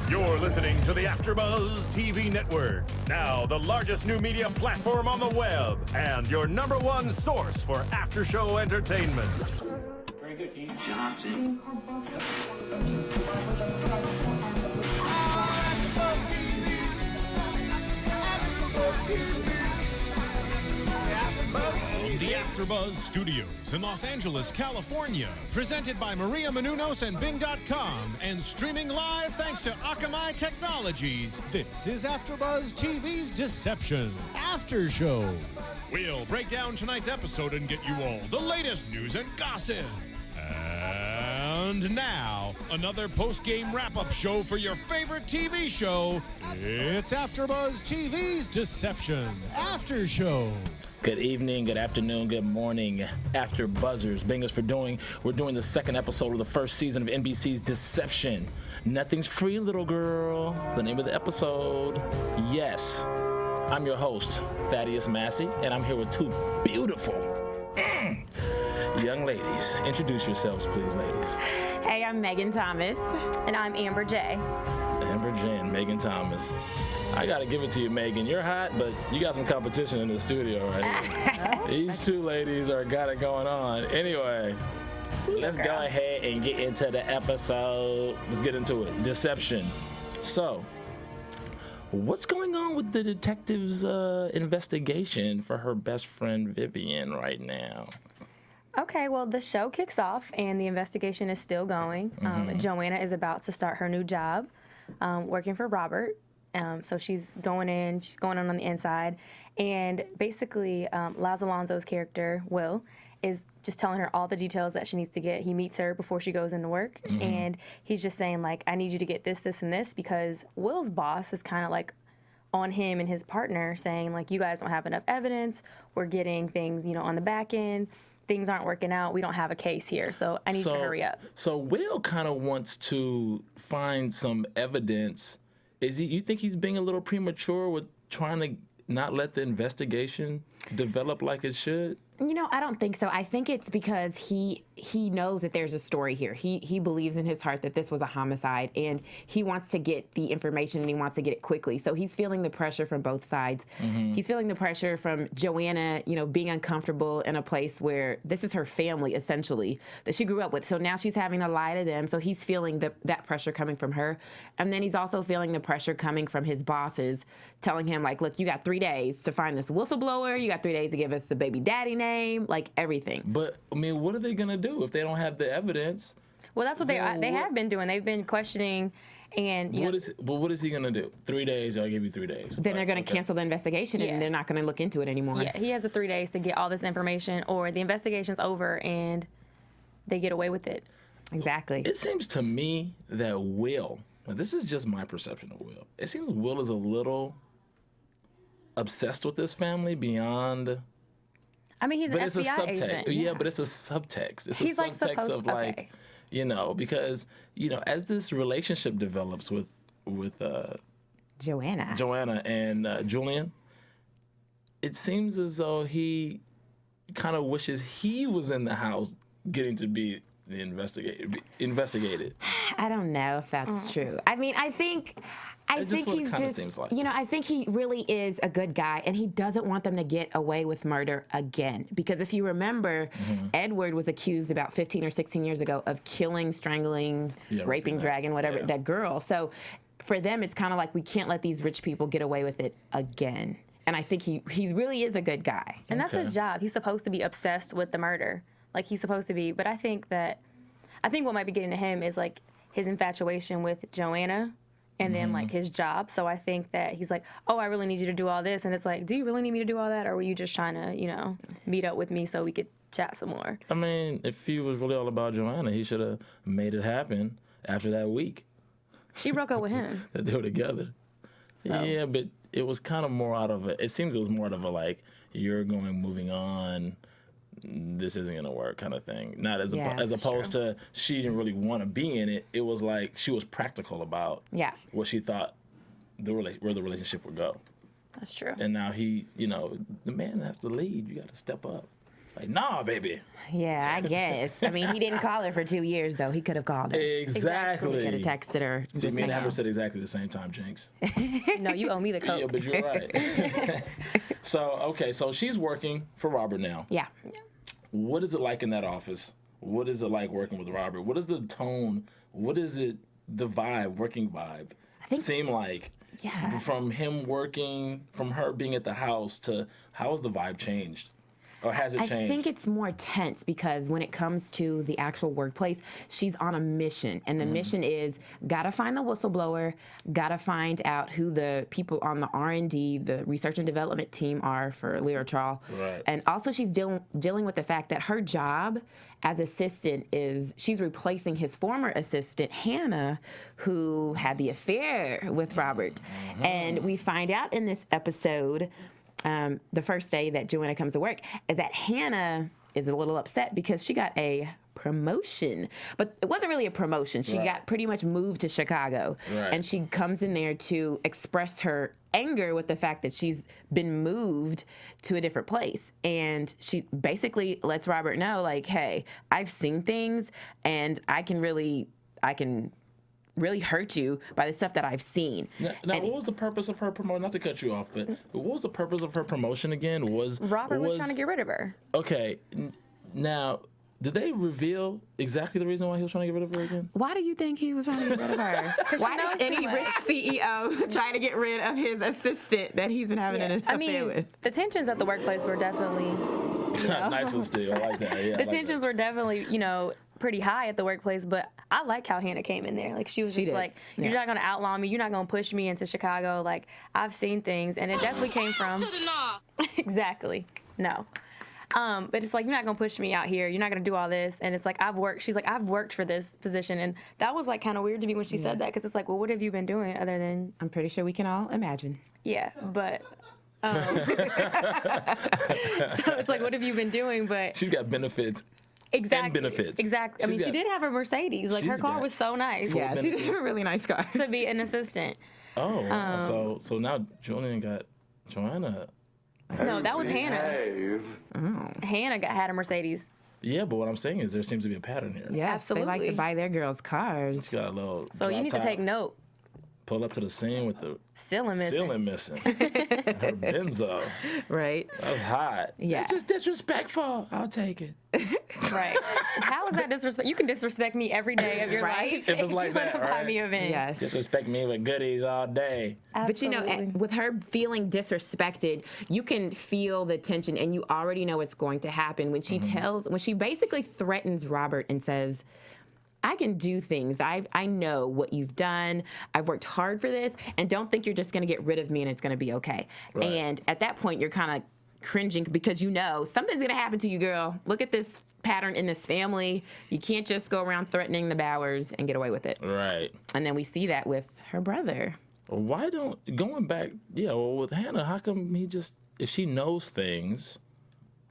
You're listening to the AFTERBUZZ TV Network, now the largest new media platform on the web, and your #1 source for after-show entertainment. Very good, Dean Johnson. From the AFTERBUZZ Studios in Los Angeles, California, presented by Maria Menounos and Bing.com, and streaming live thanks to Akamai Technologies, this is AFTERBUZZ TV's Deception After Show. We'll break down tonight's episode and get you all the latest news and gossip. And now, another post-game wrap-up show for your favorite TV show. It's AFTERBUZZ TV's Deception After Show. Good evening, good afternoon, good morning, After Buzzers. Bingers for we're doing the second episode of the first season of NBC's Deception. Nothing's free, little girl. It's the name of the episode. Yes, I'm your host, Thaddeus Massey, and I'm here with two beautiful young ladies. Introduce yourselves, please, ladies. Hey, I'm Megan Thomas. And I'm Amber Jaye. Amber Jaye and Megan Thomas. I gotta give it to you, Megan. You're hot, but you got some competition in the studio right here. These two ladies got it going on. Anyway, let's go ahead and get into the episode. Let's get into it. Deception. So, what's going on with the detective's investigation for her best friend Vivian right now? Okay, well, the show kicks off and the investigation is still going. Joanna is about to start her new job working for Robert. So she's going on the inside. And basically, Laz Alonso's character, Will, is just telling her all the details that she needs to get. He meets her before she goes into work. And he's just saying, like, I need you to get this, this, and this, because Will's boss is kind of like on him and his partner saying, like, you guys don't have enough evidence. We're getting things, on the back end. Things aren't working out. We don't have a case here, so I need you to hurry up. So Will kind of wants to find some evidence. You think he's being a little premature with trying to not let the investigation develop like it should? I don't think so. I think it's because he knows that there's a story here. He believes in his heart that this was a homicide, and he wants to get the information, and he wants to get it quickly. So he's feeling the pressure from both sides. He's feeling the pressure from Joanna, being uncomfortable in a place where this is her family, essentially, that she grew up with. So now she's having to lie to them. So he's feeling that pressure coming from her. And then he's also feeling the pressure coming from his bosses, telling him, like, look, you got 3 days to find this whistleblower. You got 3 days to give us the baby daddy name, like everything. But, what are they going to do if they don't have the evidence? Well, that's what they have been doing. They've been questioning and, what is he going to do? 3 days, I'll give you 3 days. Then they're going to cancel the investigation, and they're not going to look into it anymore. Yeah, he has the 3 days to get all this information, or the investigation's over and they get away with it. Exactly. It seems to me that Will, this is just my perception of Will, it seems Will is a little obsessed with this family beyond... he's an it's FBI a subtext. agent. Yeah, but it's a subtext. It's He's a like subtext of okay. because as this relationship develops with Joanna and Julian, it seems as though he kind of wishes he was in the house getting to be the investigated. I don't know if that's true. I think he's just, like. I think he really is a good guy, and he doesn't want them to get away with murder again. Because if you remember, Edward was accused about 15 or 16 years ago of killing, strangling, raping, dragging, whatever, that girl. So for them, it's kind of like, we can't let these rich people get away with it again. And I think he really is a good guy. And that's his job. He's supposed to be obsessed with the murder. Like, he's supposed to be. But I think what might be getting to him is, like, his infatuation with Joanna. And then, like, his job. So I think that he's like, oh, I really need you to do all this. And it's like, do you really need me to do all that? Or were you just trying to, meet up with me so we could chat some more? If he was really all about Joanna, he should have made it happen after that week. She broke up with him. That they were together. So. Yeah, but it was kind of more out of it seems it was more out of a, like, you're moving on. This isn't going to work kind of thing. Not as opposed to she didn't really want to be in it. It was like she was practical about what she thought where the relationship would go. That's true. And now he, the man has to lead. You got to step up. Like, nah, baby. Yeah, I guess. I mean, he didn't call her for 2 years, though. He could have called her. Exactly. He could have texted her. See, me and Amber said exactly the same time, Jinx. No, you owe me the coke. Yeah, but you're right. So she's working for Robert now. Yeah. What is it like in that office? What is it like working with Robert? What is the tone? What is it, the vibe, working vibe, seem like? Yeah. From him working, from her being at the house to, how has the vibe changed? Or has it changed? I think it's more tense because when it comes to the actual workplace, she's on a mission. And the mission is gotta find the whistleblower, gotta find out who the people on the R&D, the research and development team are for Leotrol. Right. And also she's dealing with the fact that her job as assistant is she's replacing his former assistant, Hannah, who had the affair with Robert. And we find out in this episode, the first day that Joanna comes to work, is that Hannah is a little upset because she got a promotion. But it wasn't really a promotion. She got pretty much moved to Chicago. Right. And she comes in there to express her anger with the fact that she's been moved to a different place. And she basically lets Robert know, like, hey, I've seen things and I can really hurt you by the stuff that I've seen. Now what was the purpose of her promotion? Not to cut you off, but what was the purpose of her promotion again? Robert was trying to get rid of her. Okay, now, did they reveal exactly the reason why he was trying to get rid of her again? Why do you think he was trying to get rid of her? Why does any rich CEO try to get rid of his assistant that he's been having an affair with? The tensions at the workplace were definitely... Nice one, Steve. I like that. Yeah, the tensions were definitely, pretty high at the workplace, but I like how Hannah came in there. Like, she was just like, you're not going to outlaw me. You're not going to push me into Chicago. Like, I've seen things, and it definitely came from... Exactly. No. But it's like, you're not going to push me out here. You're not going to do all this. And it's like, she's like, I've worked for this position. And that was like kind of weird to me when she said that, because it's like, well, what have you been doing other than... I'm pretty sure we can all imagine. Yeah, but... so it's like, what have you been doing? But she's got benefits. Exactly. And benefits. Exactly. I mean, she did have a Mercedes. Like, her car was so nice. Yeah, she did have a really nice car. To be an assistant. Oh, so now Julian got Joanna. No, that was Hannah. Hannah had a Mercedes. Yeah, but what I'm saying is there seems to be a pattern here. Yes, absolutely. They like to buy their girls cars. She's got a little. So you need to take note. Pull up to the scene with the ceiling missing. Her Benzo. Right. That's hot. Yeah. It's just disrespectful. I'll take it. Right. How is that disrespect? You can disrespect me every day of your life. If it's like that, right? Buy me a Benz. Yes. Disrespect me with goodies all day. Absolutely. But with her feeling disrespected, you can feel the tension, and you already know what's going to happen when she when she basically threatens Robert and says, I can do things. I know what you've done. I've worked hard for this, and don't think you're just going to get rid of me and it's going to be okay. Right. And at that point, you're kind of cringing because you know something's going to happen to you, girl. Look at this pattern in this family. You can't just go around threatening the Bowers and get away with it. Right. And then we see that with her brother. Why going back, with Hannah, how come if she knows things,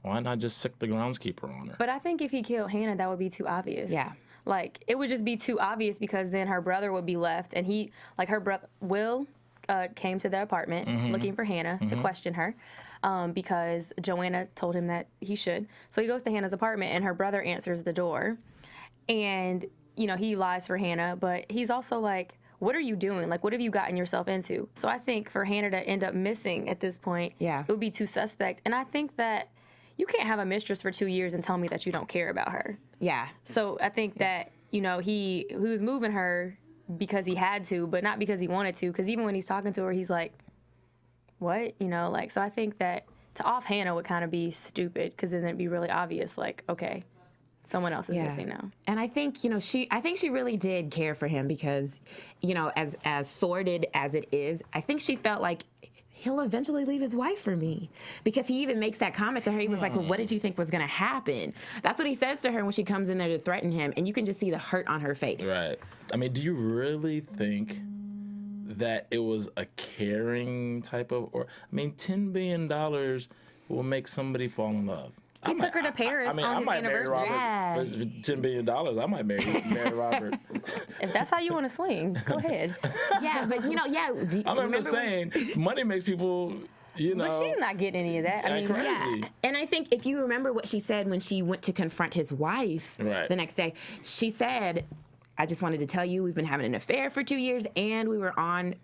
why not just sick the groundskeeper on her? But I think if he killed Hannah, that would be too obvious. Yeah. Like, it would just be too obvious, because then her brother would be left, and her brother, Will, came to the apartment looking for Hannah to question her, because Joanna told him that he should. So he goes to Hannah's apartment, and her brother answers the door, and, he lies for Hannah, but he's also like, what are you doing? Like, what have you gotten yourself into? So I think for Hannah to end up missing at this point, it would be too suspect. And I think that you can't have a mistress for 2 years and tell me that you don't care about her. Yeah. So I think that, he was moving her because he had to, but not because he wanted to. Because even when he's talking to her, he's like, what? So I think that to off Hannah would kind of be stupid, because then it'd be really obvious, like, okay, someone else is missing now. And I think, she really did care for him, because, as sordid as it is, I think she felt like he'll eventually leave his wife for me, because he even makes that comment to her. He was like, well, what did you think was going to happen? That's what he says to her when she comes in there to threaten him, and you can just see the hurt on her face. Right. I mean, do you really think that it was a caring type of, $10 billion will make somebody fall in love? He took her to Paris on his anniversary. Marry Robert for $10 billion. I might marry Robert. If that's how you want to swing, go ahead. Yeah, but I'm just saying, money makes people You know, But she's not getting any of that. I mean, crazy. Yeah, and I think if you remember what she said when she went to confront his wife Right. the next day, she said, I just wanted to tell you we've been having an affair for 2 years, and we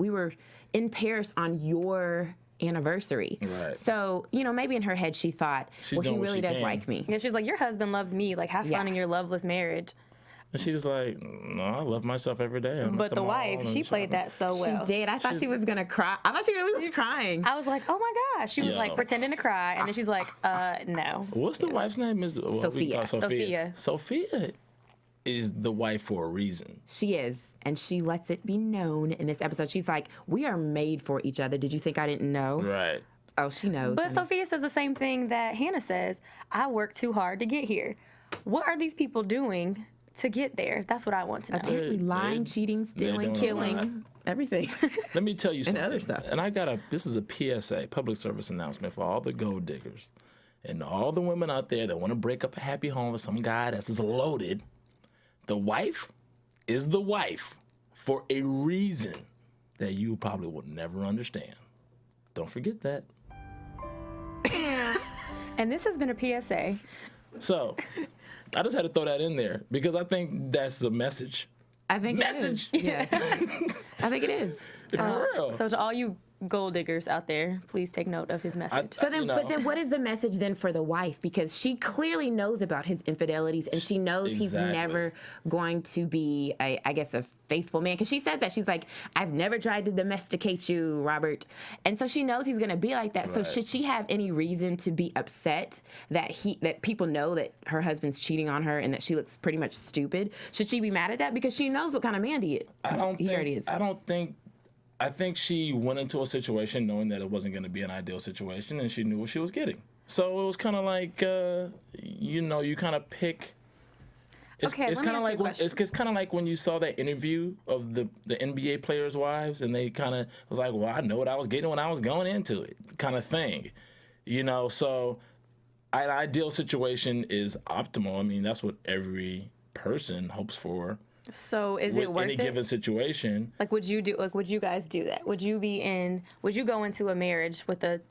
were in Paris on your anniversary. Right. So, you know, maybe in her head she thought, She's well, he doing what really she does can. like me. yeah, she's like, your husband loves me. Like, have fun Yeah. in your loveless marriage. And she was like, no, I love myself every day. I'm at But the mall wife, and she played shopping. that so well. She did. I thought she was gonna cry. I thought she really was crying. I was like, oh my gosh. She was Yeah. like pretending to cry, and then she's like, no. What's the wife's name? Is Sophia. Sophia. Sophia is the wife for a reason. She is, and she lets it be known in this episode. She's like, we are made for each other. Did you think I didn't know? Right. Oh, she knows. But honey. Sophia says the same thing that Hannah says. I worked too hard to get here. What are these people doing to get there? That's what I want to know. Apparently lying, cheating, stealing, doing a lot. killing, everything. Let me tell you something. other stuff. And this is a PSA, public service announcement for all the gold diggers and all the women out there that want to break up a happy home with some guy that's just loaded. The wife is the wife for a reason that you probably will never understand. Don't forget that. And this has been a PSA. So, I just had to throw that in there because I think that's the message. I think Message. it is. Yes. I think it is. For real. So to all you gold diggers out there, please take note of his message. So then, You know. but then what is the message then for the wife? Because she clearly knows about his infidelities and she knows he's Exactly. never going to be, I guess, a faithful man. Because she says that. She's like, I've never tried to domesticate you, Robert. And so she knows he's going to be like that. So Right. should she have any reason to be upset that people know that her husband's cheating on her and that she looks pretty much stupid? Should she be mad at that? Because she knows what kind of man he is. He already is. I think she went into a situation knowing that it wasn't going to be an ideal situation, and she knew what she was getting. So it was kind of like, you kind of pick. It's Okay, let me kind of ask you a like question. it's kind of like when you saw that interview of the NBA players' wives, and they kind of was like, "Well, I know what I was getting when I was going into it," kind of thing, So an ideal situation is optimal. I mean, that's what every person hopes for. So is With it worth any it? given situation. Like, would you guys do that? Would you go into a marriage with a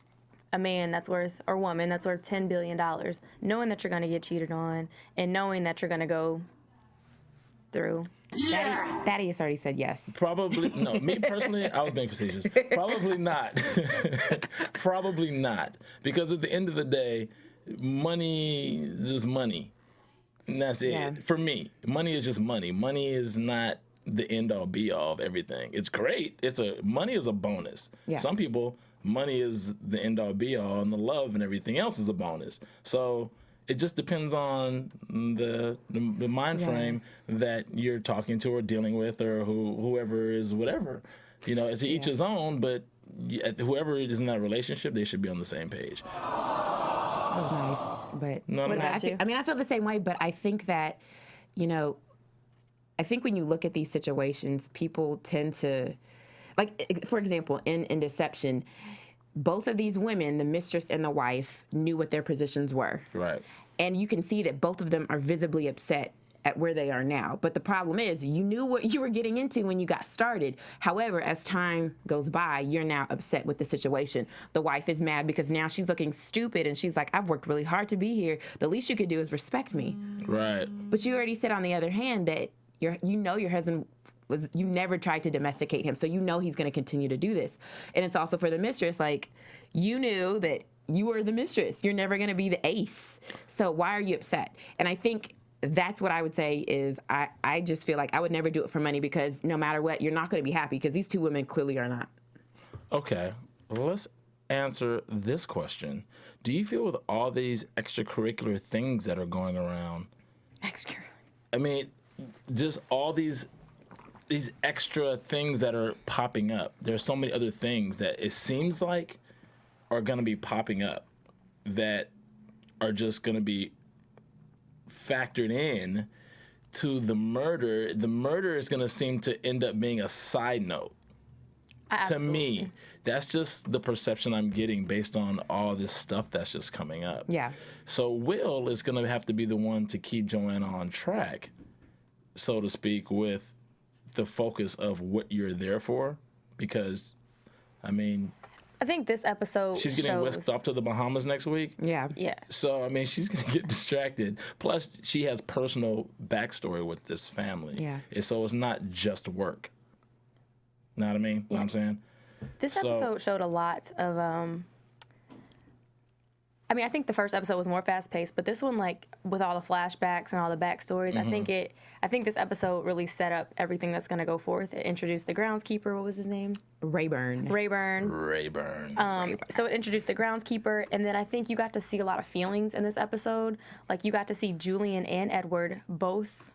man that's worth, or woman that's worth $10 billion, knowing that you're going to get cheated on and knowing that you're going to go through? Thaddeus already said yes. Probably no. Me personally, I was being facetious. Probably not. Probably not. Because at the end of the day, money is just money, and that's it. Yeah. For me, money is just money. Money is not the end all be all of everything. It's great. Money is a bonus. Yeah. Some people, money is the end all be all, and the love and everything else is a bonus. So it just depends on the mind frame that you're talking to or dealing with, or whoever is whatever. To each his own, but whoever is in that relationship, they should be on the same page. That was nice, but No, no, no. about you? I feel the same way, but I think that, I think when you look at these situations, people tend to, like, for example, in Deception, both of these women, the mistress and the wife, knew what their positions were. Right. And you can see that both of them are visibly upset at where they are now. But the problem is, you knew what you were getting into when you got started. However, as time goes by, you're now upset with the situation. The wife is mad because now she's looking stupid and she's like, I've worked really hard to be here. The least you could do is respect me. Right. But you already said on the other hand that your husband you never tried to domesticate him, so you know he's going to continue to do this. And it's also for the mistress, like, you knew that you were the mistress. You're never going to be the ace. So why are you upset? And I think that's what I would say is I just feel like I would never do it for money, because no matter what, you're not going to be happy, because these two women clearly are not. Okay. Well, let's answer this question. Do you feel with all these extracurricular things that are going around, I mean, just all these extra things that are popping up, there's so many other things that it seems like are going to be popping up that are just going to be factored in to the murder. The murder is going to seem to end up being a side note. Absolutely. To me, that's just the perception I'm getting based on all this stuff that's just coming up. Yeah. So Will is going to have to be the one to keep Joanna on track, so to speak, with the focus of what you're there for. Because, I mean, I think this episode She's getting whisked off to the Bahamas next week. Yeah. Yeah. So, I mean, she's going to get distracted. Plus, she has personal backstory with this family. Yeah. And so it's not just work. Know what I mean? What I'm saying? This episode showed a lot of, I mean, I think the first episode was more fast-paced, but this one, like, with all the flashbacks and all the backstories, I think this episode really set up everything that's going to go forth. It introduced the groundskeeper. What was his name? Rayburn. So it introduced the groundskeeper, and then I think you got to see a lot of feelings in this episode. Like, you got to see Julian and Edward both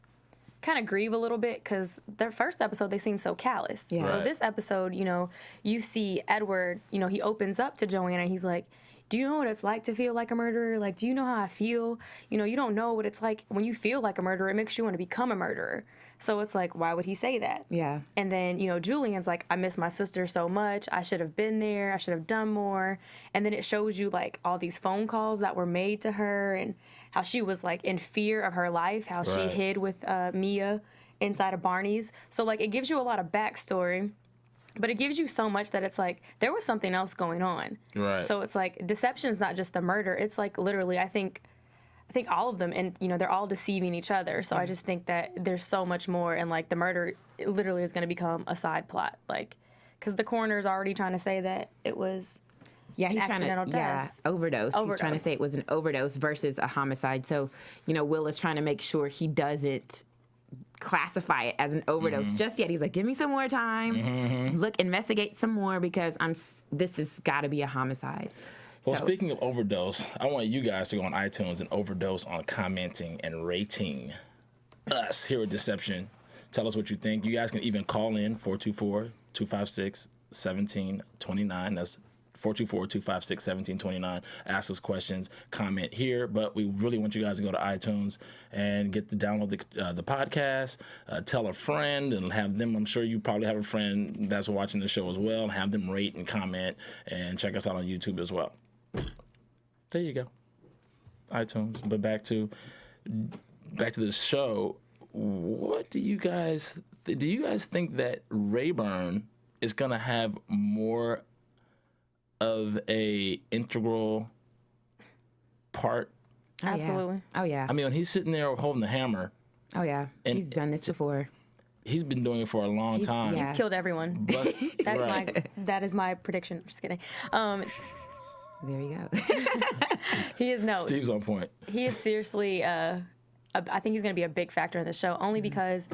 kind of grieve a little bit because their first episode, they seemed so callous. Yeah. So Right. this episode, you know, you see Edward, you know, he opens up to Joanna. He's like, do you know what it's like to feel like a murderer? Like, do you know how I feel? You know, you don't know what it's like when you feel like a murderer. It makes you want to become a murderer. So it's like, why would he say that? Yeah. And then, you know, Julian's like, I miss my sister so much. I should have been there. I should have done more. And then it shows you, like, all these phone calls that were made to her and how she was, like, in fear of her life, how she Right. hid with Mia inside of Barney's. So, like, it gives you a lot of backstory. But it gives you so much that it's like there was something else going on. Right. So it's like deception's not just the murder. It's like literally, I think all of them, and you know, they're all deceiving each other. So I just think that there's so much more, and like the murder literally is going to become a side plot, like because the coroner's already trying to say that it was. Yeah, he's trying accidental to death. overdose. He's trying to Overdose. say it was an overdose versus a homicide. So, you know, Will is trying to make sure he doesn't classify it as an overdose just yet. He's like, give me some more time. Look, investigate some more because this has got to be a homicide. Well, So- speaking of overdose, I want you guys to go on iTunes and overdose on commenting and rating us here at Deception. Tell us what you think. You guys can even call in 424-256-1729. That's 424-256-1729. Ask us questions, comment here, but we really want you guys to go to iTunes and get to download the podcast, tell a friend and have them, I'm sure you probably have a friend that's watching the show as well, and have them rate and comment and check us out on YouTube as well. There you go. iTunes. But back to the show. What do you guys think that Rayburn is going to have more of a integral part? Oh, yeah. Absolutely. Oh, yeah. I mean, when he's sitting there holding the hammer, Oh, yeah. And- He's done this before. he's been doing it for a long time. yeah. He's killed everyone. But, right. That is my prediction. Just kidding. There you go. He is no. Steve's on point. He is seriously. I think he's going to be a big factor in the show, only because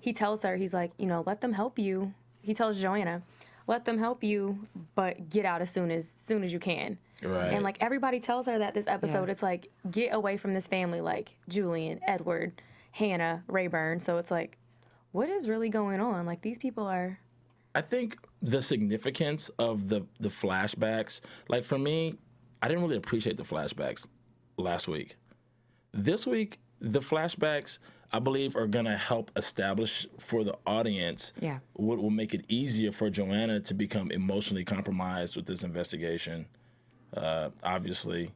he tells her, he's like, you know, let them help you. He tells Joanna, let them help you, but get out as soon as you can. Right. And like everybody tells her that this episode, Yeah. it's like get away from this family, like Julian, Edward, Hannah, Rayburn. So it's like, what is really going on? Like these people are. I think the significance of the flashbacks, like for me, I didn't really appreciate the flashbacks last week. This week, the flashbacks, I believe, are going to help establish for the audience Yeah. what will make it easier for Joanna to become emotionally compromised with this investigation. Obviously,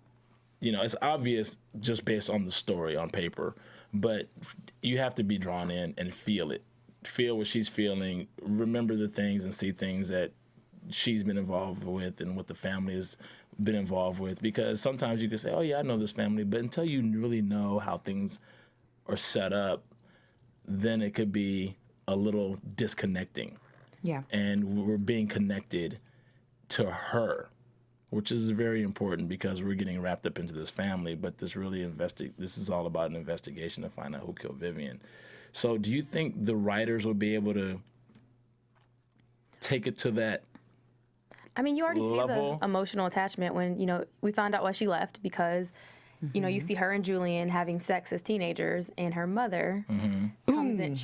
you know, it's obvious just based on the story on paper, but you have to be drawn in and feel it. Feel what she's feeling, remember the things and see things that she's been involved with and what the family has been involved with. Because sometimes you can say, oh, yeah, I know this family, but until you really know how things are set up, then it could be a little disconnecting. Yeah. And we're being connected to her, which is very important because we're getting wrapped up into this family, but this is all about an investigation to find out who killed Vivian. So do you think the writers will be able to take it to that? I mean, you already level? see the emotional attachment when, you know, we found out why she left because, you know, you see her and Julian having sex as teenagers and her mother comes in.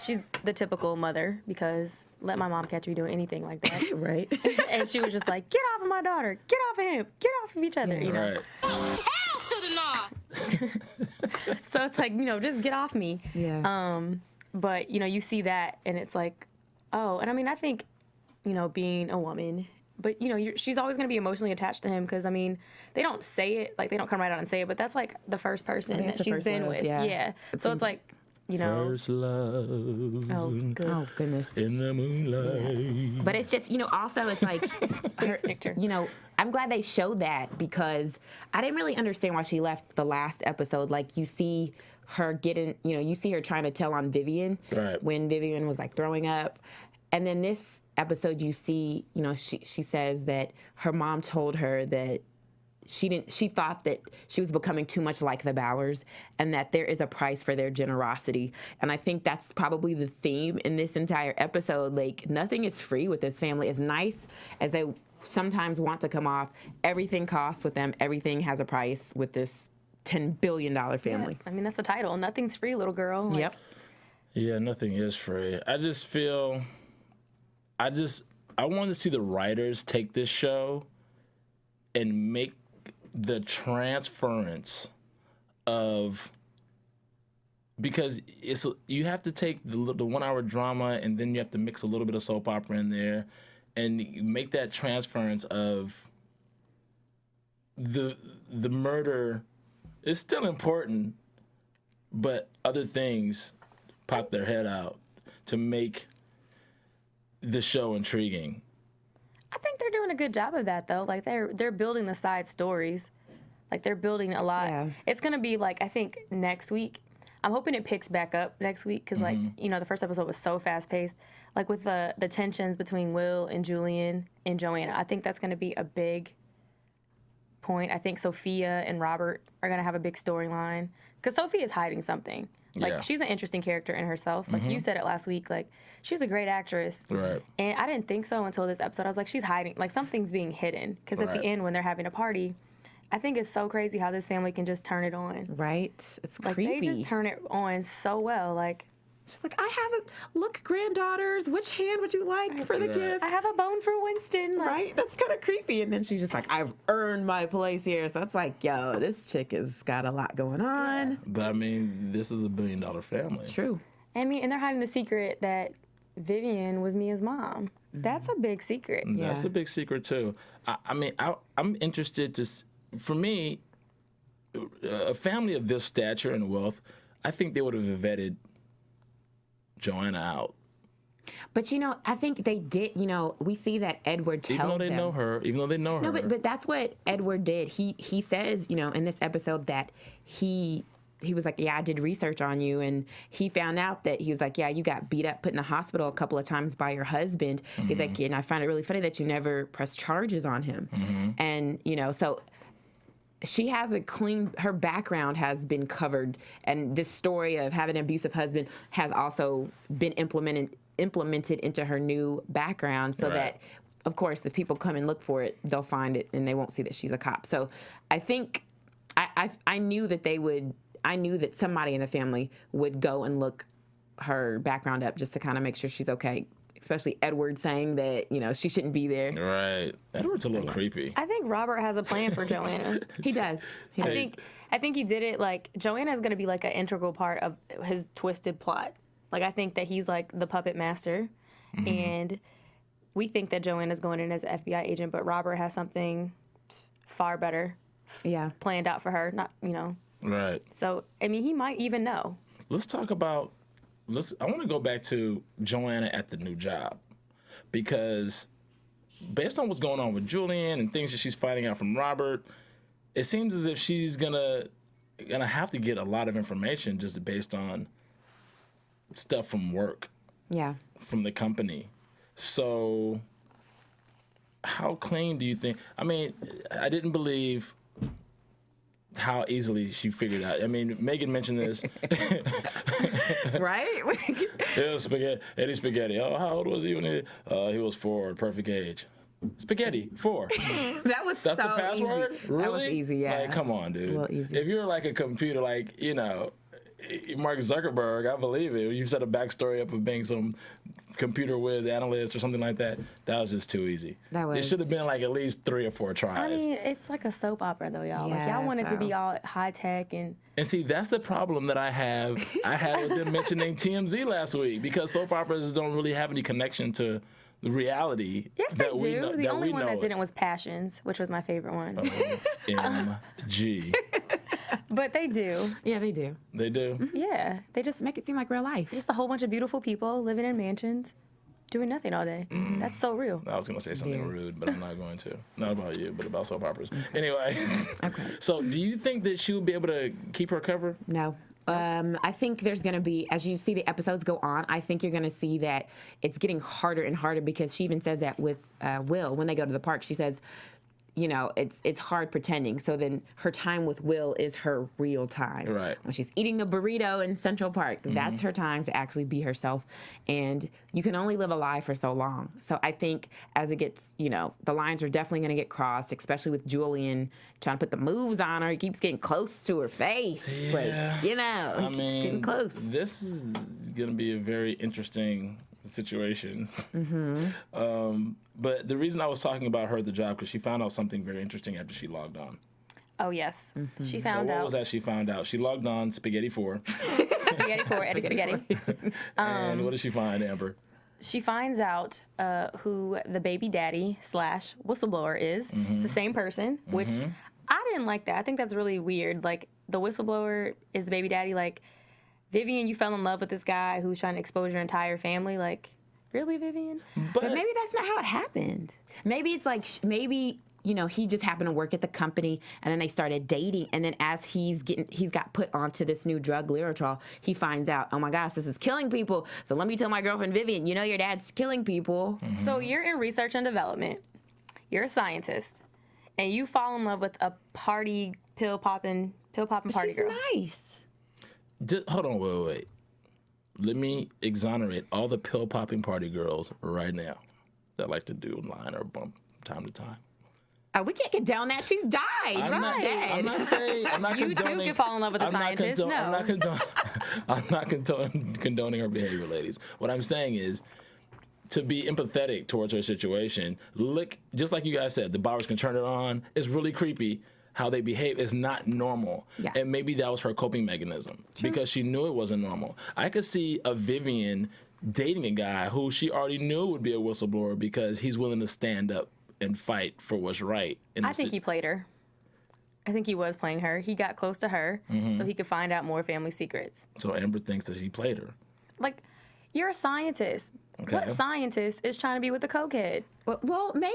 She's the typical mother because let my mom catch me doing anything like that. Right. And she was just like, get off of my daughter. Get off of him. Get off of each other, you know. Right. Hell to the nah. So it's like, you know, just get off me. Yeah. But, you know, you see that and it's like, oh, and I mean, I think, you know, being a woman, but, you know, she's always going to be emotionally attached to him because, I mean, they don't say it, like, they don't come right out and say it, but that's, like, the first person Yeah, it's that the she's first been love, with. yeah. Yeah. So it's like, First love. Oh, good. Oh goodness. In the moonlight. But it's just, also it's like, I'm glad they showed that because I didn't really understand why she left the last episode. Like you see her getting, you see her trying to tell on Vivian when Vivian was like throwing up. And then this episode you see, she says that her mom told her that she thought that she was becoming too much like the Bowers and that there is a price for their generosity. And I think that's probably the theme in this entire episode. Like, nothing is free with this family. As nice as they sometimes want to come off, everything costs with them. Everything has a price with this $10 billion family. Yeah, I mean, that's the title. Nothing's free, little girl. Yep. Yeah, nothing is free. I just feel, I want to see the writers take this show and make the transference of, because you have to take the 1 hour drama and then you have to mix a little bit of soap opera in there and make that transference of the murder is still important, but other things pop their head out to make the show intriguing. I think they're doing a good job of that, though. Like, they're building the side stories. Like, they're building a lot. Yeah. It's going to be, like, I think next week, I'm hoping it picks back up next week because, like, the first episode was so fast-paced. Like, with the tensions between Will and Julian and Joanna, I think that's going to be a big point. I think Sophia and Robert are going to have a big storyline because Sophia is hiding something. Like, she's an interesting character in herself. Like, you said it last week. Like, she's a great actress. Right. And I didn't think so until this episode. I was like, she's hiding. Like, something's being hidden. Because at the end, when they're having a party, I think it's so crazy how this family can just turn it on. Right? It's Like, creepy. they just turn it on so well. Like, she's like, I have look, granddaughters, which hand would you like for the gift? I have a bone for Winston. Like, Right? That's kind of creepy. And then she's just like, I've earned my place here. So it's like, yo, this chick has got a lot going on. But I mean, this is $1 billion family. True. I mean, and they're hiding the secret that Vivian was Mia's mom. That's a big secret. That's a big secret too. I'm interested to, for me, a family of this stature and wealth, I think they would have vetted Joanna out. But I think they did. We see that Edward tells them. Even though they know her. No, but that's what Edward did. He says, in this episode that he was like, yeah, I did research on you, and he found out that he was like, yeah, you got beat up, put in the hospital a couple of times by your husband. He's like, and I find it really funny that you never pressed charges on him, and so. She has her background has been covered, and this story of having an abusive husband has also been implemented into her new background so that, of course, if people come and look for it, they'll find it and they won't see that she's a cop. So I think I knew that somebody in the family would go and look her background up just to kind of make sure she's okay. Especially Edward saying that, she shouldn't be there. Right. Edward's a little creepy. I think Robert has a plan for Joanna. He does. I think he did it like Joanna is going to be like an integral part of his twisted plot. Like, I think that he's like the puppet master, and we think that Joanna's going in as an FBI agent, but Robert has something far better planned out for her. Not, Right. So, I mean, he might even know. Let's talk about. I want to go back to Joanna at the new job, because based on what's going on with Julian and things that she's finding out from Robert, it seems as if she's gonna have to get a lot of information just based on stuff from work, from the company. So, how clean do you think? I mean, I didn't believe how easily she figured out. I mean, Megan mentioned this. Right? It was Eddie Spaghetti. Oh, how old was he when he was 4, perfect age. Spaghetti, 4. That's the password? Easy. Really? That was easy, yeah. Like, come on, dude. It's a little easy. If you're like a computer, like, Mark Zuckerberg, I believe it. You set a backstory up of being some computer whiz analyst or something like that. That was just too easy. It should have been like at least 3 or 4 tries. I mean, it's like a soap opera, though, y'all. Like, y'all want it to be all high tech and see, that's the problem that I had with them mentioning TMZ last week, because soap operas don't really have any connection to the reality. Yes, that they we do. know, The only one that didn't was Passions, which was my favorite one. OMG. But they do. Yeah, they do. They do. Yeah, they just Make it seem like real life. just a whole bunch of beautiful people living in mansions, doing nothing all day. That's so real. I was going to say something rude, but I'm not going to. Not about you, but about soap operas. Anyway. Okay. So do you think that she would be able to keep her cover? No. I think there's going to be, as you see the episodes go on, I think you're going to see that it's getting harder and harder, because she even says that with Will when they go to the park. She says, you know, it's hard pretending. So then her time with Will is her real time. Right. When she's eating the burrito in Central Park, that's her time to actually be herself. And you can only live a lie for so long. So I think as it gets, you know, the lines are definitely going to get crossed, especially with Julian trying to put the moves on her. He keeps getting close to her face. Yeah. Like, you know, he keeps getting close. This is going to be a very interesting situation. But the reason I was talking about her at the job, because she found out something very interesting after she logged on. Oh, yes. She So found what out. was that she found out? She logged on Spaghetti 4. Spaghetti for Eddie Spaghetti. And what did she find, Amber? She finds out who the baby daddy / whistleblower is. It's the same person, which I didn't like that. I think that's really weird. Like, the whistleblower is the baby daddy. Like, Vivian, you fell in love with this guy who's trying to expose your entire family. Like, really, Vivian? But maybe that's not how it happened. Maybe it's like, maybe, you know, he just happened to work at the company, and then they started dating, and then as he's got put onto this new drug, Lyritrol, he finds out, oh my gosh, this is killing people. So let me tell my girlfriend Vivian, you know, your dad's killing people. So you're in research and development. You're a scientist, and you fall in love with a party pill popping party She's girl. nice. Hold on, wait. Let me exonerate all the pill-popping party girls right now that like to do line or bump time to time. Oh, we can't condone that. She's died. She's dead. I'm not saying. I'm not You too condoning, can fall in love with a I'm not scientist. condone- I'm No. not condoning her behavior, ladies. What I'm saying is, to be empathetic towards her situation, look, just like you guys said, the bowers can turn it on. It's really creepy how they behave. Is not normal. Yes. And maybe that was her coping mechanism because she knew it wasn't normal. I could see a Vivian dating a guy who she already knew would be a whistleblower because he's willing to stand up and fight for what's right. I think he played her. I think he was playing her. He got close to her so he could find out more family secrets. So Amber thinks that he played her. Like, you're a scientist. Okay. What scientist is trying to be with a cokehead? Well, maybe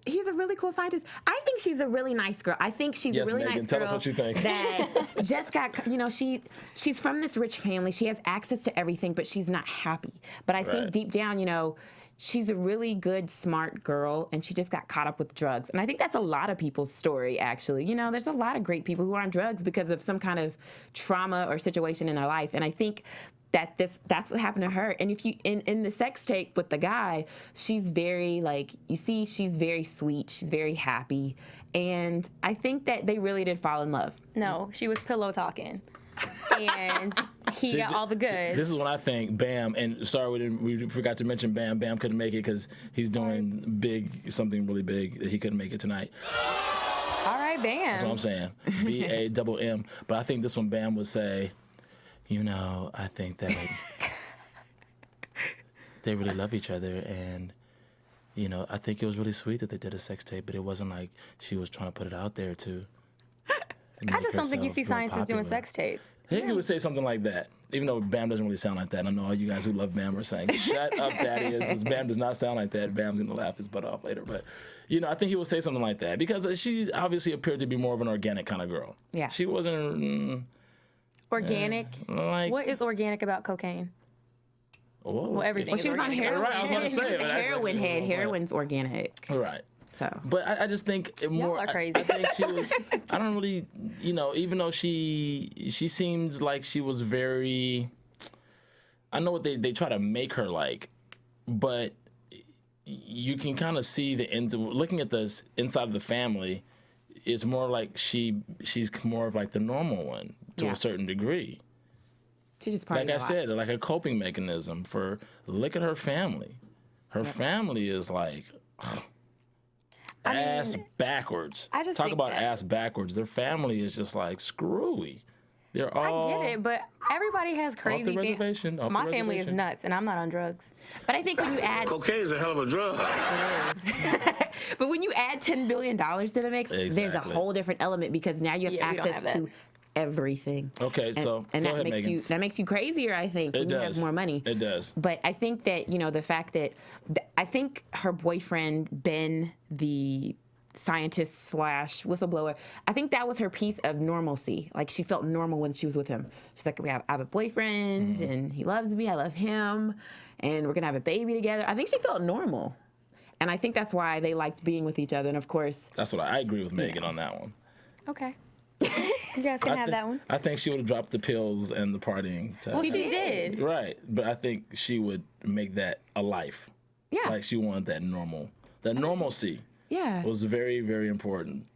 he's a really cool scientist. I think she's a really nice girl. I think she's Yes, a really Megan, nice tell girl us what you think. that just got, you know, she's from this rich family. She has access to everything, but she's not happy. But I think Right. deep down, you know, she's a really good, smart girl, and she just got caught up with drugs. And I think that's a lot of people's story, actually. You know, there's a lot of great people who are on drugs because of some kind of trauma or situation in their life. And I think that's what happened to her. And if you in the sex tape with the guy, she's very, like, you see, she's very sweet, she's very happy, and I think that they really did fall in love. No, she was pillow talking. And he got all the goods. This is when I think Bam, and sorry we forgot to mention Bam. Bam couldn't make it because he's doing something really big that he couldn't make it tonight. All right, Bam. That's what I'm saying. BAMM. But I think this one Bam would say, you know, I think that they really love each other, and you know, I think it was really sweet that they did a sex tape, but it wasn't like she was trying to put it out there to. I just don't think you see scientists doing sex tapes. I think he would say something like that, even though Bam doesn't really sound like that. I know all you guys who love Bam are saying, shut up, Thaddeus, because Bam does not sound like that. Bam's going to laugh his butt off later. But, you know, I think he would say something like that because she obviously appeared to be more of an organic kind of girl. Yeah. She wasn't... Organic? like... What is organic about cocaine? Well, everything Well, is she was on organic. heroin. Right, I was gonna say, She was a that's heroin actually head. right. Heroin's organic. Right. So. But I just think more. are crazy. I think she was. I don't really, you know, even though she seems like she was very. I know what they try to make her like, but you can kind of see the ends. Looking at the inside of the family, it's more like she's more of like the normal one to Yeah. a certain degree. She just Like partied I a lot. said, like a coping mechanism for. Look at her family. Her family is like. Ass backwards. I just Talk think about that- ass backwards. Their family is just like screwy. They're all I get it, but everybody has crazy. off the reservation. Off My the family is reservation. nuts, and I'm not on drugs. But I think when you add, Cocaine is a hell of a drug. but when you add $10 billion to the mix, there's a Exactly. whole different element because now you have Yeah, we don't access have to everything. Okay, And, so and go that ahead, makes Megan. that makes you crazier. I think when you have more money. It does. But I think that the fact that I think her boyfriend Ben, the scientist / whistleblower, I think that was her piece of normalcy. Like she felt normal when she was with him. She's like, I have a boyfriend and he loves me. I love him, and we're gonna have a baby together. I think she felt normal, and I think that's why they liked being with each other. And of course, That's what I agree with Megan on that one. Okay. You guys can have that one. I think she would have dropped the pills and the partying. To She did. Right, but I think she would make that a life. yeah, Like she wanted that normalcy yeah. was very, very important.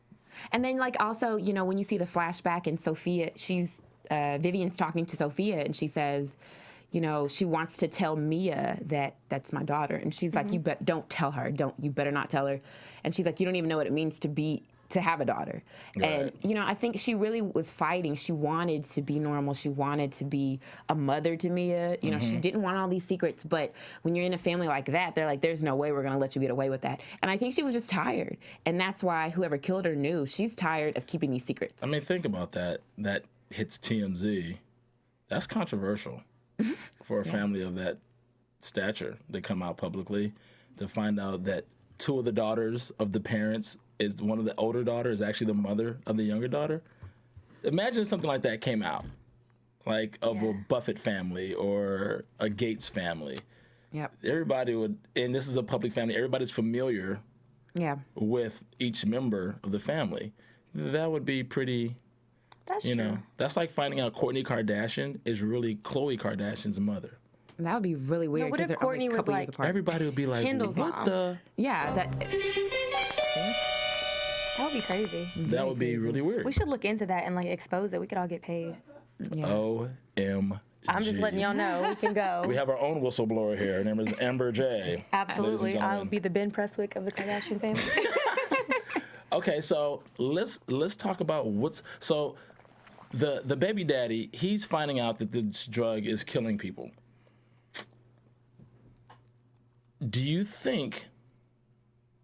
And then, like, also, when you see the flashback and Sophia, Vivian's talking to Sophia and she says, she wants to tell Mia that that's my daughter. And she's like, don't tell her. You better not tell her. And she's like, you don't even know what it means to have a daughter. Right. And, I think she really was fighting. She wanted to be normal. She wanted to be a mother to Mia. She didn't want all these secrets. But when you're in a family like that, they're like, there's no way we're going to let you get away with that. And I think she was just tired. And that's why whoever killed her knew. She's tired of keeping these secrets. I mean, think about that. That hits TMZ. That's controversial for a family of that stature to come out publicly to find out that two of the daughters of the parents is one of the older daughter is actually the mother of the younger daughter. Imagine if something like that came out, like of a Buffett family or a Gates family. Yep. Everybody would, and this is a public family, everybody's familiar Yeah. with each member of the family. That would be pretty, That's true. that's like finding out Kourtney Kardashian is really Khloe Kardashian's mother. That would be really weird what if because they're only Kourtney a was couple years like apart. Everybody would be like, Kendall's what mom. the? Yeah. See? That would be crazy. That would be really weird. We should look into that and expose it. We could all get paid. Yeah. OMG. I'm just letting y'all know we can go. We have our own whistleblower here. Her name is Amber Jaye. Absolutely. Ladies and I'll gentlemen. be the Ben Presswick of the Kardashian family. Okay, so let's talk about so the baby daddy, he's finding out that this drug is killing people. Do you think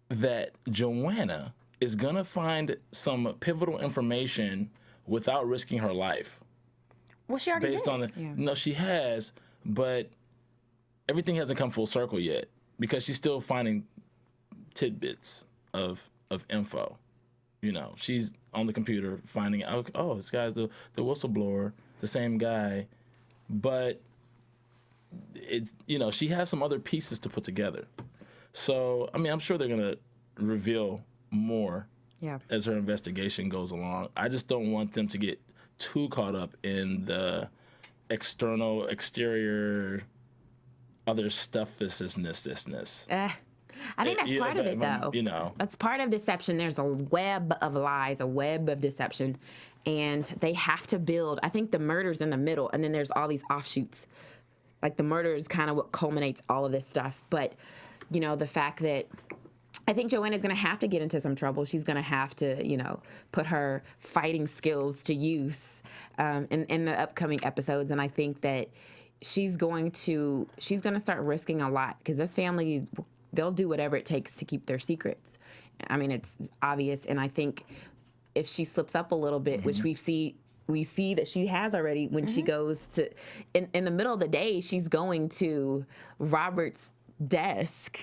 that Joanna is gonna find some pivotal information without risking her life? Well, she already Based did. on the no, she has, but everything hasn't come full circle yet because she's still finding tidbits of info. She's on the computer finding out, oh, this guy's the whistleblower, the same guy, but she has some other pieces to put together. So, I mean, I'm sure they're gonna reveal more as her investigation goes along. I just don't want them to get too caught up in the exterior, other stuffness. I think that's part of it, though. That's part of deception. There's a web of lies, a web of deception, and they have to build. I think the murder's in the middle, and then there's all these offshoots. Like the murder is kind of what culminates all of this stuff. But, the fact that I think Joanna's going to have to get into some trouble. She's going to have to, put her fighting skills to use in the upcoming episodes. And I think that she's going to start risking a lot because this family, they'll do whatever it takes to keep their secrets. I mean, it's obvious. And I think if she slips up a little bit, which we see that she has already when she goes to, in the middle of the day, she's going to Robert's desk.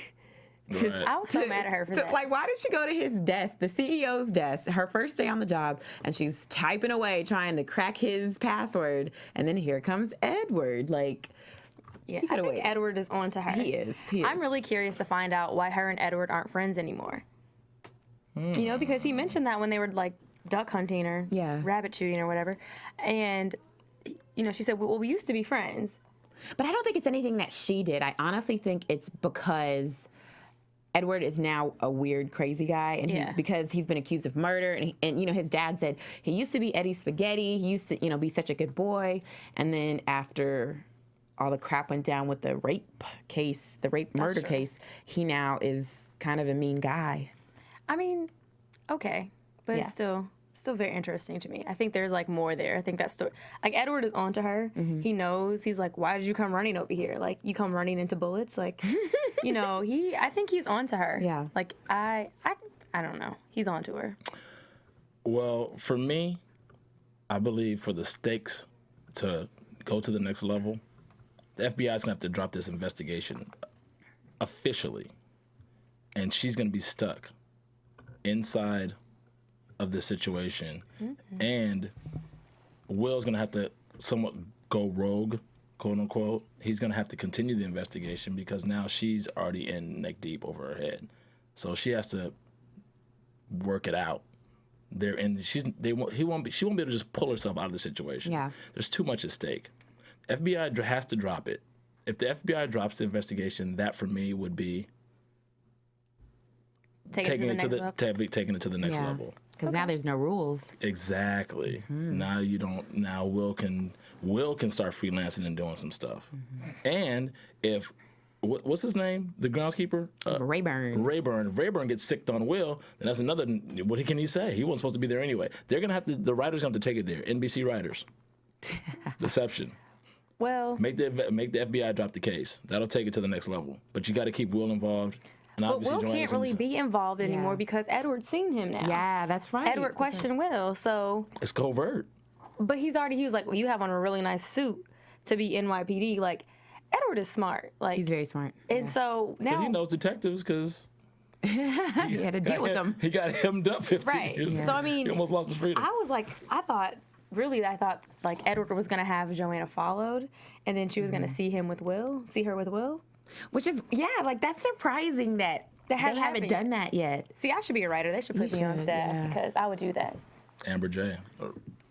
Right. I was so mad at her for that. Like, why did she go to his desk, the CEO's desk, her first day on the job, and she's typing away trying to crack his password, and then here comes Edward. Like, Yeah, you I gotta think wait. Edward is on to her. He is. I'm really curious to find out why her and Edward aren't friends anymore. Because he mentioned that when they were duck hunting or rabbit shooting or whatever, and she said, "Well, we used to be friends." But I don't think it's anything that she did. I honestly think it's because Edward is now a weird, crazy guy, and because he's been accused of murder, and his dad said he used to be Eddie Spaghetti. He used to be such a good boy, and then after all the crap went down with the rape case, the rape murder case, he now is kind of a mean guy. I mean, okay, but still still very interesting to me. I think there's like more there. I think that story, like Edward is onto her. He knows. He's like, why did you come running over here? Like you come running into bullets. Like, you know, I think he's onto her. Yeah. Like I don't know. He's onto her. Well, for me, I believe for the stakes to go to the next level, the FBI is gonna have to drop this investigation officially, and she's gonna be stuck inside of this situation, and Will's gonna have to somewhat go rogue, quote unquote. He's gonna have to continue the investigation because now she's already in neck deep over her head, so she has to work it out. She won't be able to just pull herself out of the situation. Yeah. There's too much at stake. FBI has to drop it. If the FBI drops the investigation, that for me would be taking it to the next level. Because now there's no rules. Exactly. Now you don't. Now Will can start freelancing and doing some stuff. And if what's his name? The groundskeeper? Rayburn gets sicked on Will, then that's another. What can he say? He wasn't supposed to be there anyway. They're gonna have to. The writers have to take it there. NBC writers. Deception. Well, Make the FBI drop the case. That'll take it to the next level. But you got to keep Will involved. And but obviously Will Joanna's can't really be involved anymore Yeah. because Edward's seen him now. Yeah, that's right. Edward questioned Will, so. It's covert. But he was like, well, you have on a really nice suit to be NYPD. Like, Edward is smart. Like He's very smart. And so now. Because he knows detectives because He had to deal with them. he got hemmed up 15 Right. years ago. So, I mean, He almost lost his freedom. I was like, I thought like Edward was going to have Joanna followed, and then she was going to see her with Will. Which is, like, that's surprising that they haven't happened done that yet. See, I should be a writer. They should put me on should, staff yeah. because I would do that. Amber Jaye,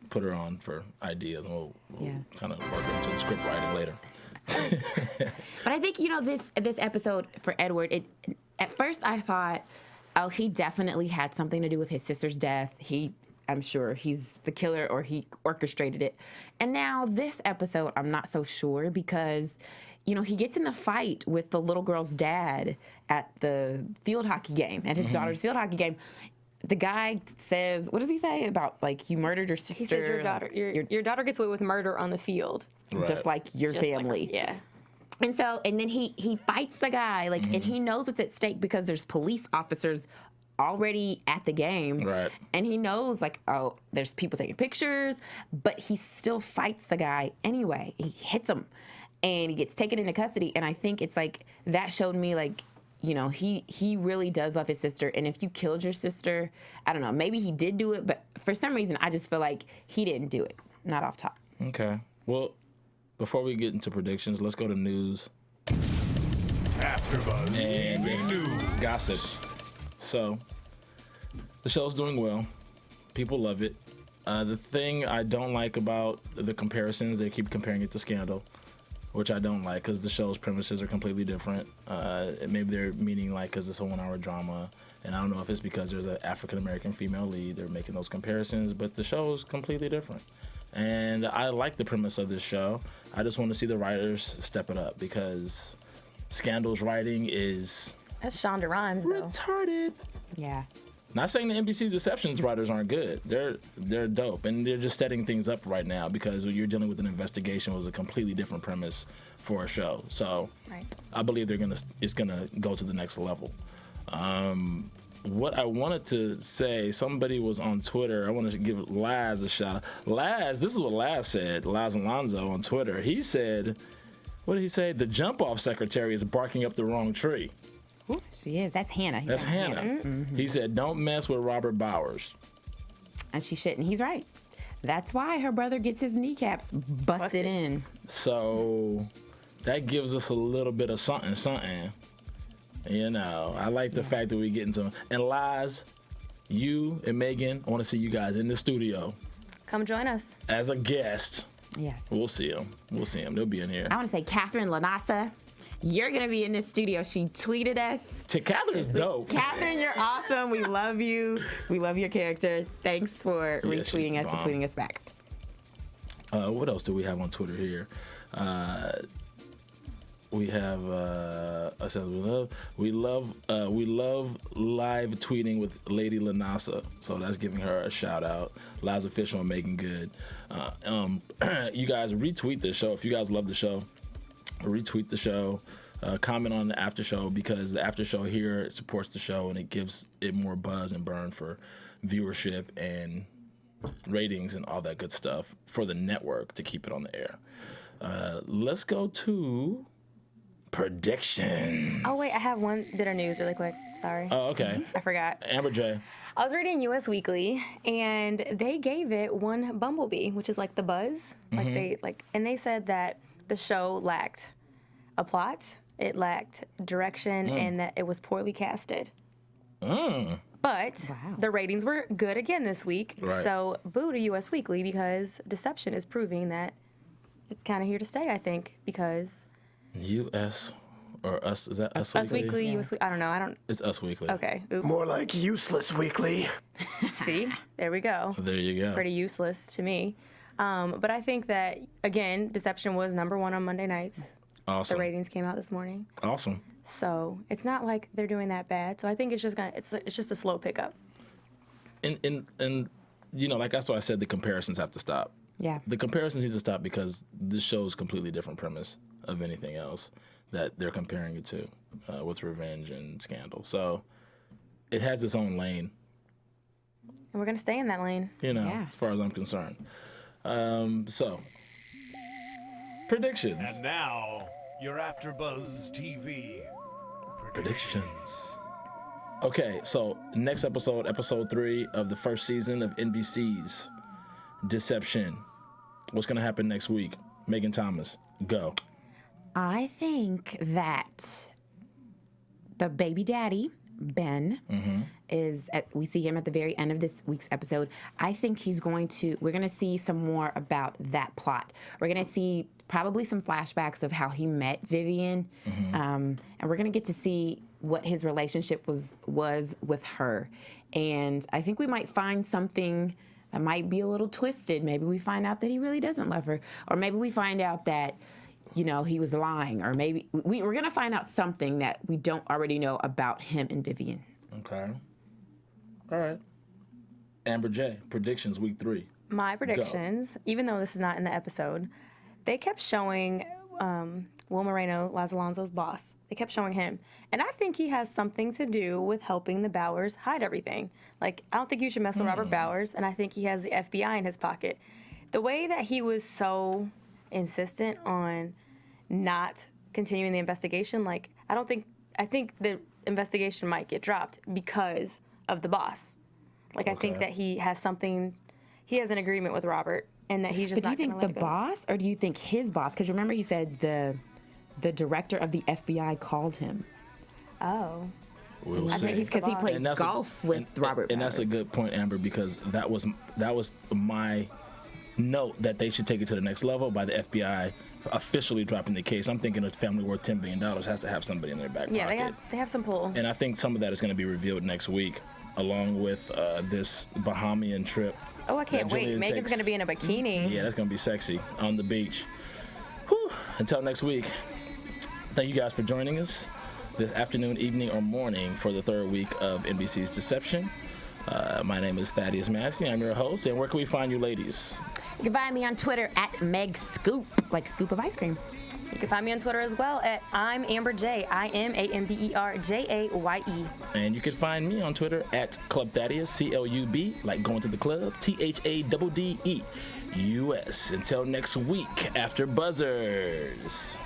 put her on for ideas, and we'll kind of work into the script writing later. But I think, this episode for Edward, at first I thought, oh, he definitely had something to do with his sister's death. I'm sure he's the killer or he orchestrated it. And now this episode, I'm not so sure because, he gets in the fight with the little girl's dad at the field hockey game, at his daughter's field hockey game. The guy says, what does he say about, like, you murdered your sister? He says your daughter gets away with murder on the field. Right. Just like your family. Yeah. And then he fights the guy, like, and he knows what's at stake because there's police officers already at the game. Right. And he knows, like, oh, there's people taking pictures, but he still fights the guy anyway. He hits him and he gets taken into custody. And I think it's like, that showed me, like, he really does love his sister. And if you killed your sister, I don't know, maybe he did do it, but for some reason, I just feel like he didn't do it. Not off top. Okay. Well, before we get into predictions, let's go to news. AfterBuzz TV News. Gossip. So, the show's doing well. People love it. The thing I don't like about the comparisons, they keep comparing it to Scandal, which I don't like because the show's premises are completely different. Maybe they're meaning like because it's a 1 hour drama, and I don't know if it's because there's an African-American female lead, they're making those comparisons, but the show's completely different. And I like the premise of this show. I just want to see the writers step it up because Scandal's writing is That's Shonda Rhimes, though. retarded. Yeah. Not saying the NBC Deception's writers aren't good. They're dope, and they're just setting things up right now because you're dealing with an investigation was a completely different premise for a show. So Right. I believe it's gonna go to the next level. What I wanted to say, somebody was on Twitter. I want to give Laz a shout out. Laz, this is what Laz said. Laz Alonso on Twitter. He said, what did he say? The jump off secretary is barking up the wrong tree. She is. That's Hannah. That's Hannah. He said, don't mess with Robert Bowers. And she shouldn't. He's right. That's why her brother gets his kneecaps busted in. So that gives us a little bit of something. I like the fact that we're getting some. And Liz, you and Megan, I want to see you guys in the studio Come join us. as a guest. Yes. We'll see them. They'll be in here. I want to say, Catherine Lanasa, you're going to be in this studio. She tweeted us. Catherine's dope. Catherine, you're awesome. We love you. We love your character. Thanks for retweeting us and bomb. tweeting us back. What else do we have on Twitter here? We have I said we love live tweeting with Lady Lanasa, so that's giving her a shout out. Lives official and Megan Good. You guys retweet the show if you guys love the show. Retweet the show. Comment on the after show, because the after show here supports the show and it gives it more buzz and burn for viewership and ratings and all that good stuff for the network to keep it on the air. Let's go to predictions. Oh, wait, I have one bit of news really quick. Sorry. Oh, okay. I forgot. Amber J. I was reading US Weekly, and they gave it one bumblebee, which is like the buzz. And they said that the show lacked a plot, it lacked direction, and that it was poorly casted. But the ratings were good again this week. Right. So boo to US Weekly, because Deception is proving that it's kind of here to stay, I think, because... US or Us, is that Us Us Weekly? US Weekly, I don't know. It's Us Weekly. Okay, oops. More like Useless Weekly. See, there we go. There you go. Pretty useless to me. But I think that, again, Deception was #1 on Monday nights. Awesome. The ratings came out this morning. Awesome. So it's not like they're doing that bad. So I think it's just it's just a slow pickup. And you know, like that's why I said the comparisons have to stop. Yeah. The comparisons need to stop, because this show is completely different premise of anything else that they're comparing it to with Revenge and Scandal. So it has its own lane. And we're going to stay in that lane. You know, Yeah. as far as I'm concerned. So, predictions. And now, your AfterBuzz TV predictions. Okay, so next episode, episode 3 of the first season of NBC's Deception. What's going to happen next week? Megan Thomas, go. I think that the baby daddy, Ben, we see him at the very end of this week's episode. I think we're going to see some more about that plot. We're going to see probably some flashbacks of how he met Vivian, and we're going to get to see what his relationship was with her. And I think we might find something that might be a little twisted. Maybe we find out that he really doesn't love her, or maybe we find out that, you know, he was lying, or maybe we're going to find out something that we don't already know about him and Vivian. Okay. All right. Amber J, predictions week 3. My predictions, even though this is not in the episode, they kept showing Will Moreno, Laz Alonso's boss. They kept showing him. And I think he has something to do with helping the Bowers hide everything. Like, I don't think you should mess with Robert Bowers, and I think he has the FBI in his pocket. The way that he was so insistent on not continuing the investigation, like, I think the investigation might get dropped because of the boss. Like, I think that he has an agreement with Robert, and that he's just not going to let it go. Do you think the boss, or do you think his boss? Because remember, he said the director of the FBI called him. Oh. We'll I see. think he's because he plays golf with Robert And that's a Bowers. good point, Amber, because that was my note, that they should take it to the next level by the FBI officially dropping the case. I'm thinking a family worth $10 billion has to have somebody in their back pocket. Yeah, they have some pull. And I think some of that is going to be revealed next week, along with this Bahamian trip. Oh, I can't wait. Megan's going to be in a bikini. Yeah, that's going to be sexy on the beach. Whew. Until next week, thank you guys for joining us this afternoon, evening, or morning for the 3rd week of NBC's Deception. My name is Thaddeus Massey. I'm your host. And where can we find you ladies? You can find me on Twitter at MegScoop, like scoop of ice cream. You can find me on Twitter as well at I'm Amber Jaye, IMAMBERJAYE. And you can find me on Twitter at Club Thaddeus, CLUB, like going to the club, THADDEUS. Until next week, after Buzzers.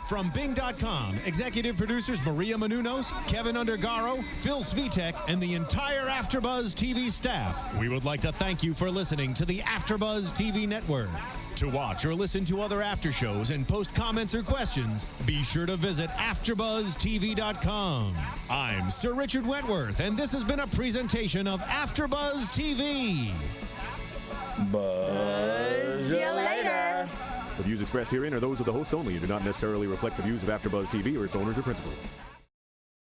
From Bing.com, executive producers Maria Menounos, Kevin Undergaro, Phil Svitek, and the entire AfterBuzz TV staff, we would like to thank you for listening to the AfterBuzz TV network. To watch or listen to other after shows and post comments or questions, be sure to visit AfterBuzzTV.com. I'm Sir Richard Wentworth, and this has been a presentation of AfterBuzz TV. Buzz you later. The views expressed herein are those of the hosts only and do not necessarily reflect the views of AfterBuzz TV or its owners or principals.